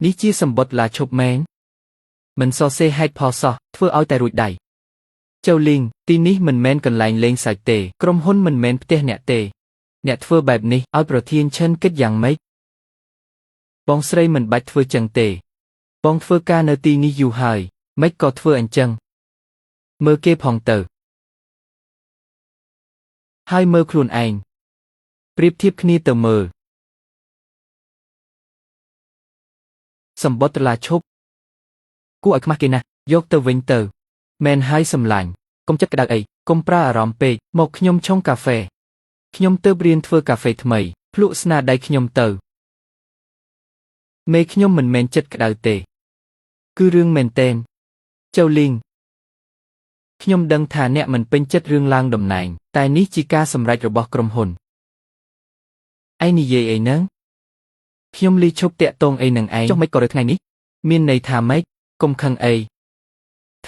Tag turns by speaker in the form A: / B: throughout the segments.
A: នេះជាសម្បត្តិឡាឈប់មែនមិនសរសេរហេតុផលសោះធ្វើឲ្យតែរួចដៃចៅលីងទីនេះមិនមែនកន្លែងលេងសើចទេក្រុមហ៊ុនមិនមែនផ្ទះអ្នកទេអ្នកធ្វើបែបនេះឲ្យប្រធានឈិនគិតយ៉ាងម៉េចបងស្រីមិនបាច់ធ្វើចឹងទេបងធ្វើការនៅទីនេះយូរហើយម៉េចក៏ធ្វើអញ្ចឹងមើលគេផងទៅហើយមើលខ្លួនឯងប្រៀបធៀបគ្នាទៅមើលសម្បត្តិឡាឈប់គួរឲ្យខ្មាស់គេណាស់យកទៅវិញទៅមែនហើយសម្លាញ់កុំចិត្តក្តៅអីកុំប្រើអារម្មណ៍ពេកមកខ្ញុំឆុងកាហ្វេខ្ញុំទើបរៀនធ្វើកាហ្វេថ្មីភ្លក់ស្នាដៃខ្ញុំទៅមេខ្ញុំមិនមែនចិត្តក្តៅទេគឺរឿងមែនទែនចៅលីងខ្ញុំដឹងថាអ្នកមិនពេញចិត្តរឿងឡើងតំណែងតែនេះជាការសម្រេចរបស់ក្រុមហ៊ុនឯងនិយាយអីហ្នឹងខ្ញុំលីឈប់តាក់ទងអីនឹងឯងចុះមិនក៏រើថ្ងៃនេះមានន័យថាម៉េចកុំខឹងអី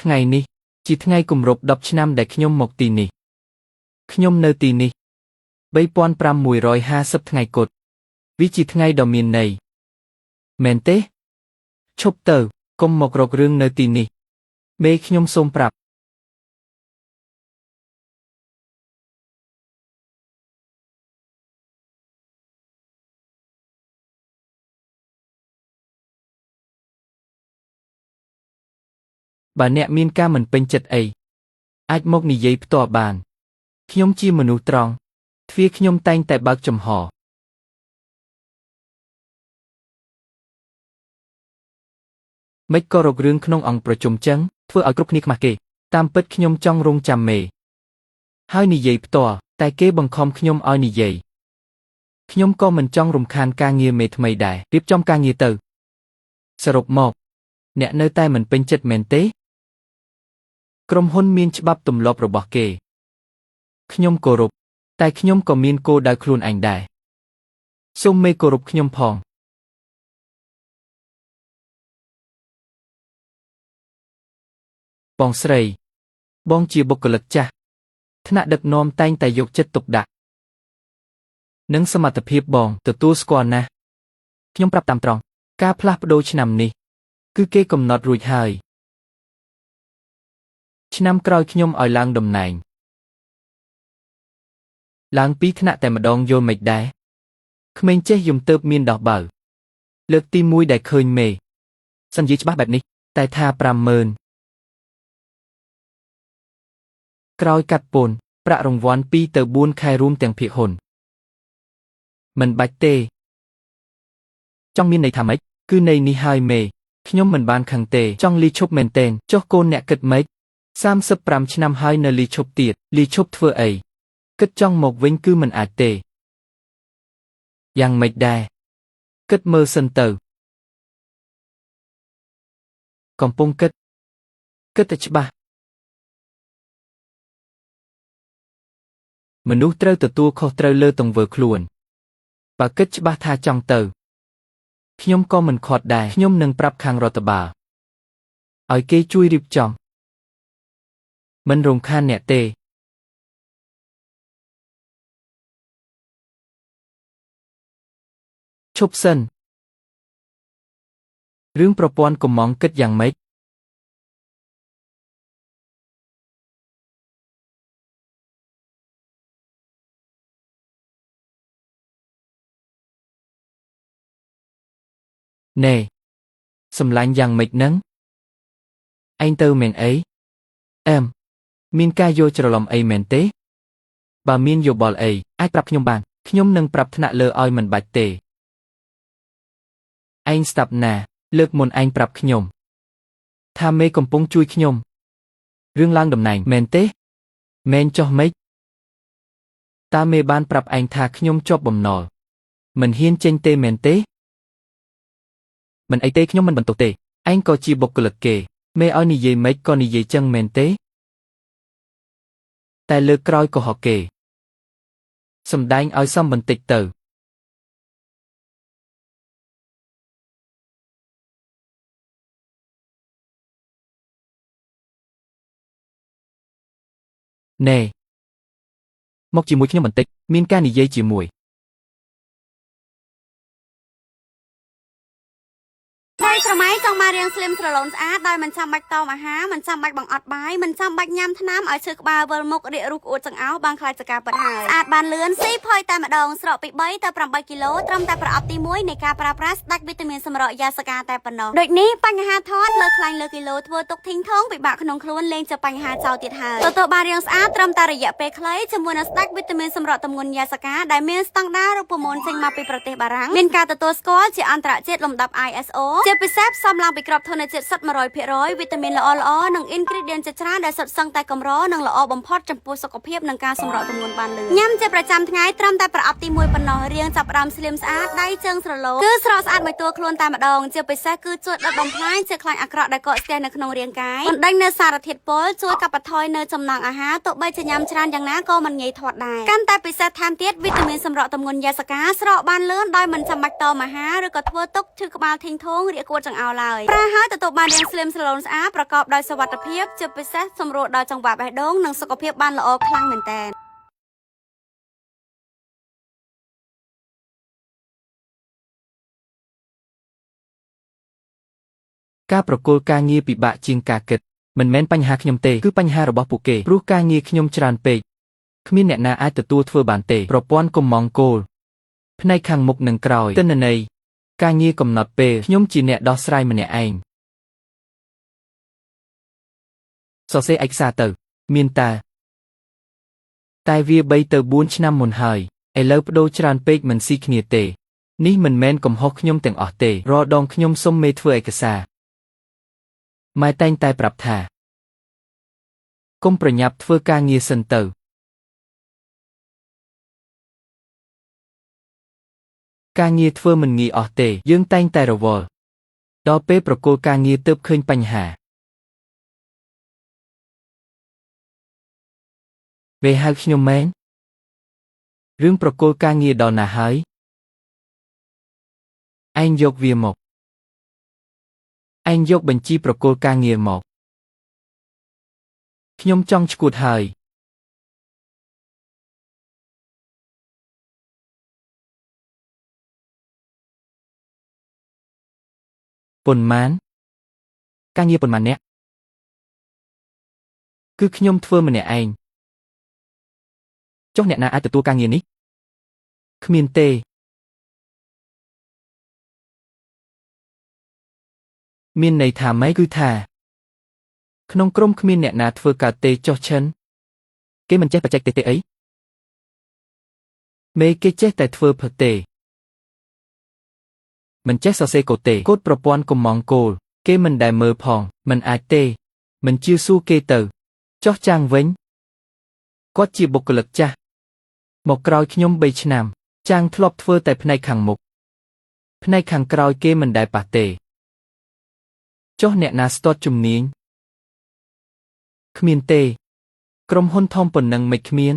A: ថ្ងៃនេះជាថ្ងៃគម្រប់10ឆ្នាំដែលខ្ញុំមកទីនេះខ្ញុំនៅទីនេះ3550ថ្ងៃគត់វាជាថ្ងៃដ៏មានន័យមែនទេឈប់ទៅកុំមករករឿងនៅទីនេះមេខ្ញុំសូមប្រាប់បើអ្នកមានការមិនពេញចិត្តអីអាចមកនិយាយផ្ទាល់បានខ្ញុំជាមនុស្សត្រង់ទ្វារខ្ញុំតែងតែបើកចំហមិនក៏រករឿងក្នុងអង្គប្រជុំចឹងធ្វើឲ្យគ្រប់គ្នាខ្មាស់គេតាមពិតខ្ញុំចង់រងចាំមេហើយនិយាយផ្ទាល់តែគេបង្ខំខ្ញុំឲ្យនិយាយខ្ញុំក៏មិនចង់រំខានការងារមេថ្មីដែររៀបចំការងារទៅសរុបមកអ្នកនៅតែមិនពេញចិត្តមែនទេក្រុមហ៊ុនមានច្បាប់ទម្លាប់របស់គេខ្ញុំគោរពតែខ្ញុំក៏មានគោលដៅខ្លួនឯងដែរសូមមេគោរពខ្ញុំផងបងស្រីបងជាបុគ្គលិកចាស់ថ្នាក់ដឹកនាំតែងតែយកចិត្តទុកដាក់និងសមត្ថភាពបងទទួលស្គាល់ណាស់ខ្ញុំប្រាប់តាមត្រង់ការផ្លាស់ប្ដូរឆ្នាំនេះគឺគេកំណត់រួចហើយឆ្នាំក្រោយខ្ញុំឲ្យឡើងតំណែងឡើង2ថ្នាក់តែម្ដងយល់មិនដែរក្មេងចេះយំទើបមានដោះបៅលើកទី1ដែលឃើញមេសន្យាច្បាស់បែបនេះតែថា50000ក្រោយកាត់ពន្ធប្រាក់រង្វាន់2ទៅ4ខែរួមទាំងភាគហ៊ុនមិនបាច់ទេចង់មានន័យថាម៉េចគឺន័យនេះហើយមេខ្ញុំមិនបានខឹងទេចង់លីឈប់មែនទែនចុះកូនអ្នកគិតម៉េច35ឆ្នាំហើយនៅលីឈប់ទៀតលីឈប់ធ្វើអីគិតចង់មកវិញគឺមិនអាចទេយ៉ាងម៉េចដែរគិតមើលសិនទៅកំពុងគិតតែច្បាស់មនុស្សត្រូវទទួលខុសត្រូវលើទង្វើខ្លួនបើគិតច្បាស់ថាចង់ទៅខ្ញុំក៏មិនខាត់ដែរខ្ញុំនឹងប្រាប់ខាងរដ្ឋបាលឲ្យគេជួយរៀបចំមិនរំខានអ្នកទេឈប់សិនរឿងប្រព័ន្ធកំងគិតយ៉ាងម៉េចណែសម្លាញ់យ៉ាងម៉េចហ្នឹងឯងទៅមែនអីមានការយល់ច្រឡំអីមែនទេបើមានយោបល់អីអាចប្រាប់ខ្ញុំបានខ្ញុំនឹងប្រាប់ថ្នាក់លើឲ្យមិនបាច់ទេឯងស្ដាប់ណាលើកមុនឯងប្រាប់ខ្ញុំថាមេកំពុងជួយខ្ញុំរឿងឡើងតំណែងមែនទេមែនចុះម៉េចតើមេបានប្រាប់ឯងថាខ្ញុំជាប់បំណុលមិនហ៊ានចេញទេមែនទេមិនអីទេខ្ញុំមិនបន្ទោសទេឯងក៏ជាបុគ្គលិកគេមេឲ្យនិយាយម៉េចក៏និយាយចឹងមែនទេតែលើកក្រោយក៏ហកគេសម្ដែងឲ្យសមបន្តិចទៅណែមកជាមួយខ្ញុំបន្តិចមានការនិយាយជាមួយ
B: ស្រមៃចង់មករៀងស្លឹមស្រឡូនស្អាតដោយមិនចាំបាច់តមអាហារមិនចាំបាច់បង្អត់បាយមិនចាំបាច់ញ៉ាំថ្នាំឲ្យឈឺក្បាលវិលមុខរាករូសក្អួតចង្អោរបានខ្លាចសការពិតហើយស្អាតបានលឿនស៊ីផុយតែម្ដងស្រកពី3ទៅ8គីឡូត្រឹមតែប្រអប់ទី1នៃការប្រើប្រាស់ស្ដេចវីតាមីនសម្រក់យ៉ាសកាតែប៉ុណ្ណោះដូចនេះបញ្ហាថតលើខ្លាញ់លើគីឡូធ្វើទុកធីងថងពិបាកក្នុងខ្លួនលេងជាបញ្ហាចោលទៀតហើយទទួលបានរាងស្អាតត្រឹមតែរយៈពេលខ្លីជាមួយនឹងស្ដេចវីតាមីនសម្រក់ទម្ងន់យ៉ាសកាដែលមានស្តង់ដាររូបមន្តចេញមកពីប្រទេសបារាំងមានការទទួលស្គាល់ជាអន្តរជាតិលំដាប់ ISO ជាពិសេសផ្សំឡើងពីក្របធនជាតិសុទ្ធ 100% វីតាមីនល្អៗនិង ingredient ជាច្រើនដែលសុទ្ធសឹងតែកម្រនិងល្អបំផុតចំពោះសុខភាពនិងការសម្រកទម្ងន់បានលឿនញ៉ាំជាប្រចាំថ្ងៃត្រឹមតែប្រអប់ទី1ប៉ុណ្ណោះរៀងចាប់ផ្ដើមស្លៀមស្អាតដៃជើងស្រឡូគឺស្រកស្អាតមួយតួខ្លួនតែម្ដងជាពិសេសគឺជួយដុតបំផ្លាញជាខ្លាញ់អាក្រក់ដែលកកស្ទះនៅក្នុងរាងកាយបណ្ដេញនូវសារធាតុពុលជួយកាត់បន្ថយនៅចំណង់អាហារទោះបីជាញ៉ាំច្រើនយ៉ាងណាក៏មិនងាយធាត់ដែរកាន់តែពិសេសថែមទៀតវីតាមីនសម្រក់ទម្ងន់យ៉ាសកាស្រកបានលឿនដោយមិនចាំបាច់តមអាហារឬក៏ធ្វើទុកឈឺក្បាលធីងថងរាកគួតចង្អោរឡើយប្រើហើយទទួលបានរាងស្លឹមស្រឡូនស្អាតប្រកបដោយសុវត្ថិភាពជាពិសេសសម្រួលដល់ចង្វាក់បេះដូងនិងសុខភាពបានល្អខ្លាំងមែនទែន
A: ការប្រគល់ការងារពិបាកជាងការគិតមិនមែនបញ្ហាខ្ញុំទេគឺបញ្ហារបស់ពួកគេព្រោះការងារខ្ញុំច្រើនពេកគ្មានអ្នកណាអាចទទួលធ្វើបានទេប្រព័ន្ធកុំម៉ងគោលផ្នែកខាងមុខនិងក្រោយទិន្នន័យការងារកំណត់ពេលខ្ញុំជាអ្នកដោះស្រាយម្នាក់ឯងសរសេរឯកសារទៅមានតែវា3ទៅ4ឆ្នាំមុនហើយឥឡូវបដូរច្រើនពេកមិនស៊ីគ្នាទេនេះមិនមែនកំហុសខ្ញុំទាំងអស់ទេរាល់ដងខ្ញុំសុំមេធ្វើឯកសារម៉ែតែងតែប្រាប់ថាកុំប្រញាប់ធ្វើការងារសិនទៅការងារធ្វើមិនងាយអស់ទេយើងតែងតែរវល់ដល់ពេលប្រគល់ការងារទើបឃើញបញ្ហាវាហៅខ្ញុំមែនរឿងប្រគល់ការងារដល់ណាហើយឯងយកវាមកឯងយកបញ្ជីប្រគល់ការងារមកខ្ញុំចង់ឈួតហើយប៉ុន្មានការងារប៉ុន្មានអ្នកគឺខ្ញុំធ្វើម្នាក់ឯងចុះអ្នកណាអាចទទួលការងារនេះគ្មានទេមានន័យថាម៉េចគឺថាក្នុងក្រុមគ្មានអ្នកណាធ្វើកើតទេចុះឈិនគេមិនចេះបច្ចេកទេសទេអីមេគេចេះតែធ្វើផទេមិនចេះសរសេរកូដទេកូដប្រព័ន្ធកុំម៉ងគោលគេមិនដែលមើលផងមិនអាចទេមិនជឿសួរគេទៅចុះចាងវិញគាត់ជាបុគ្គលិកចាស់មកក្រោយខ្ញុំ3ឆ្នាំចាងធ្លាប់ធ្វើតែផ្នែកខាងមុខផ្នែកខាងក្រោយគេមិនដែលប៉ះទេចុះអ្នកណាស្ទាត់ជំនាញគ្មានទេក្រុមហ៊ុនធំប៉ុណ្ណឹងមិនគ្មាន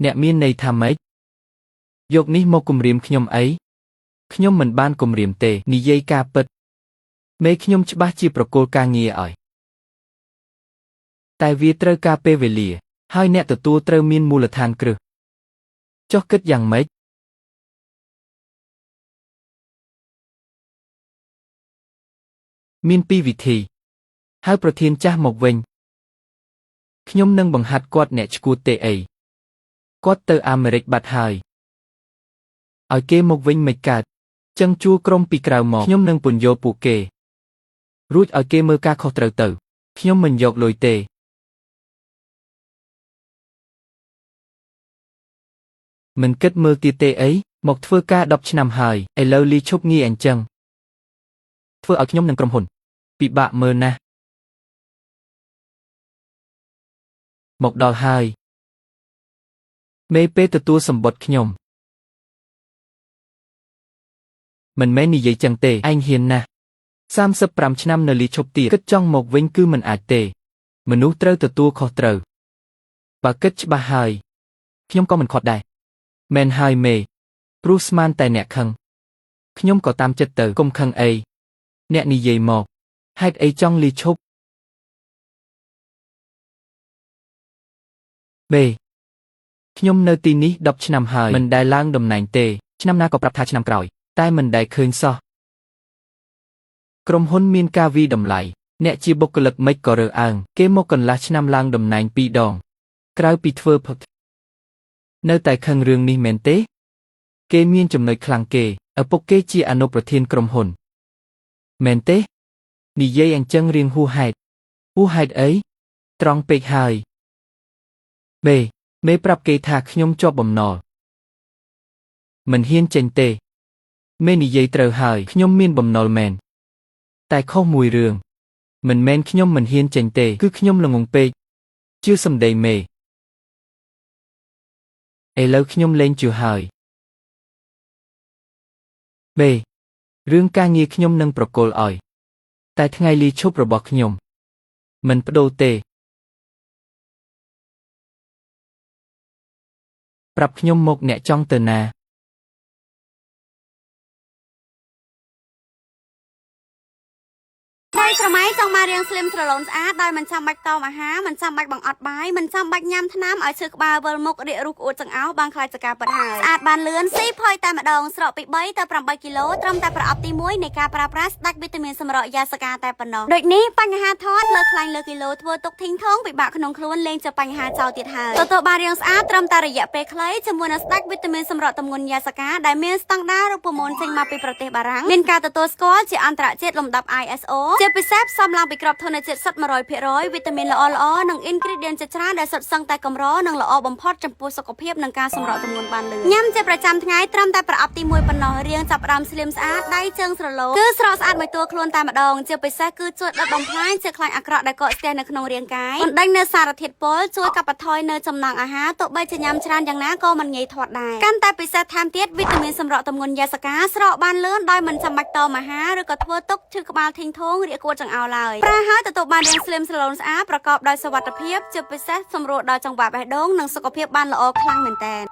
A: អ្នកមានន័យថាម៉េចយកនេះមកគំរាមខ្ញុំអីខ្ញុំមិនបានគំរាមទេនិយាយការពិតមេខ្ញុំច្បាស់ជាប្រគល់ការងារឲ្យតែវាត្រូវការពេលវេលាហើយអ្នកទទួលត្រូវមានមូលដ្ឋានគ្រឹះចុះគិតយ៉ាងម៉េចមាន2វិធីហៅប្រធានចាស់មកវិញខ្ញុំនឹងបង្ហាត់គាត់អ្នកឈួតទេអីគាត់ទៅអាមេរិកបាត់ហើយឲ្យគេមកវិញមិនកើតចឹងជួក្រុមពីក្រៅមកខ្ញុំនឹងពន្យល់ពួកគេរួចឲ្យគេមើលការខុសត្រូវទៅខ្ញុំមិនយកលុយទេមិនគិតមើលទៀតទេអីមកធ្វើការ10ឆ្នាំហើយឥឡូវលីឈប់ងាយអញ្ចឹងធ្វើឲ្យខ្ញុំនិងក្រុមហ៊ុនពិបាកមើលណាស់មកដល់ហើយមេពេលទទួលសម្បត្តិខ្ញុំមិនមែននិយាយចឹងទេឯងហ៊ានណាស់35ឆ្នាំនៅលីឈប់ទៀតគិតចង់មកវិញគឺមិនអាចទេមនុស្សត្រូវទទួលខុសត្រូវបើគិតច្បាស់ហើយខ្ញុំក៏មិនខាត់ដែរមែនហើយមេព្រោះស្មានតែអ្នកខឹងខ្ញុំក៏តាមចិត្តទៅកុំខឹងអីអ្នកនិយាយមកហេតុអីចង់លីឈប់មេខ្ញុំនៅទីនេះ10ឆ្នាំហើយមិនដែលឡើងតំណែងទេឆ្នាំណាក៏ប្រាប់ថាឆ្នាំក្រោយ តែមិនដែលឃើញសោះក្រុមហ៊ុនមានការវិតម្លៃអ្នកជាបុគ្គលិកមិនក៏រើសអើងគេមកកន្លះឆ្នាំឡើងតំណែង2ដងក្រៅពីធ្វើផឹកនៅតែខឹងរឿងនេះមែនទេគេមានចំណុចខ្លាំងគេឪពុកគេជាអនុប្រធានក្រុមហ៊ុនមែនទេនិយាយអញ្ចឹងរៀងហួសហេតុអីត្រង់ពេកហើយមេប្រាប់គេថាខ្ញុំជាប់បំណុលមិនហ៊ានចេញទេមេនិយាយត្រូវហើយខ្ញុំមានបំណុលមែនតែខុសមួយរឿងមិនមែនខ្ញុំមិនហ៊ានចេញទេគឺខ្ញុំល្ងងពេកជឿសម្ដីមេឥឡូវខ្ញុំលែងជឿហើយរឿងការងារខ្ញុំនឹងប្រគល់ឲ្យតែថ្ងៃលាឈប់របស់ខ្ញុំមិនបដូរទេប្រាប់ខ្ញុំមកអ្នកចង់ទៅណា
B: ដោយស្រមៃចង់មករៀងស្លឹមស្រឡូនស្អាតដោយមិនចាំបាច់តមអាហារមិនចាំបាច់បង្អត់បាយមិនចាំបាច់ញ៉ាំថ្នាំឲ្យឈឺក្បាលវិលមុខរាករូសក្អួតចង្អោរបានខ្លាចសកាពិតហើយស្អាតបានលឿនស៊ីផុយតែម្ដងស្រកពី3ទៅ8គីឡូត្រឹមតែប្រអប់ទី1នៃការប្រើប្រាស់ស្ដេចវីតាមីនសម្រក់យ៉ាសកាតែប៉ុណ្ណោះដូចនេះបញ្ហាថតលើខ្លាញ់លើគីឡូធ្វើទុកធីងថងពិបាកក្នុងខ្លួនលេងជាបញ្ហាចោលទៀតហើយទទួលបានរាងស្អាតត្រឹមតែរយៈពេលខ្លីជាមួយនឹងស្ដេចវីតាមីនសម្រក់ទម្ងន់យ៉ាសកាដែលមានស្តង់ដាររូបមន្តចេញមកពីប្រទេសបារាំងមានការទទួលស្គាល់ជាអន្តរជាតិលំដាប់ ISO ជាពិសេសផ្សំឡើងពីក្របធនជាតិសុទ្ធ 100% វីតាមីនល្អៗនិង ingredient ជាច្រើនដែលសុទ្ធសឹងតែកម្រនិងល្អបំផុតចំពោះសុខភាពនិងការសម្រកទម្ងន់បានលឿនញ៉ាំជាប្រចាំថ្ងៃត្រឹមតែប្រអប់ទី1ប៉ុណ្ណោះរៀងចាប់ផ្ដើមស្លៀមស្អាតដៃជើងស្រឡូនគឺស្រកស្អាតមួយតួខ្លួនតែម្ដងជាពិសេសគឺជួយដុតបំផ្លាញជាខ្លាញ់អាក្រក់ដែលកកស្ទះនៅក្នុងរាងកាយបណ្ដេញនៅសារធាតុពុលជួយកាត់បន្ថយនៅចំណង់អាហារទោះបីជាញ៉ាំច្រើនយ៉ាងណាក៏មិនងាយធាត់ដែរកាន់តែពិសេសថែមទៀតវីតាមីនសម្រកទម្ងន់យ៉ាសកាស្រកបានលឿនដោយមិនចាំបាច់តមអាហារឬក៏ធ្វើទុកឈឺក្បាលធីងធងរាកគួតចង្អោរឡើយប្រើហើយទទួលបានរាងស្លឹមស្រឡូនស្អាតប្រកបដោយសុវត្ថិភាពជាពិសេសសម្រួលដល់ចង្វាក់បេះដូងនិងសុខភាពបានល្អខ្លាំងមែនទែន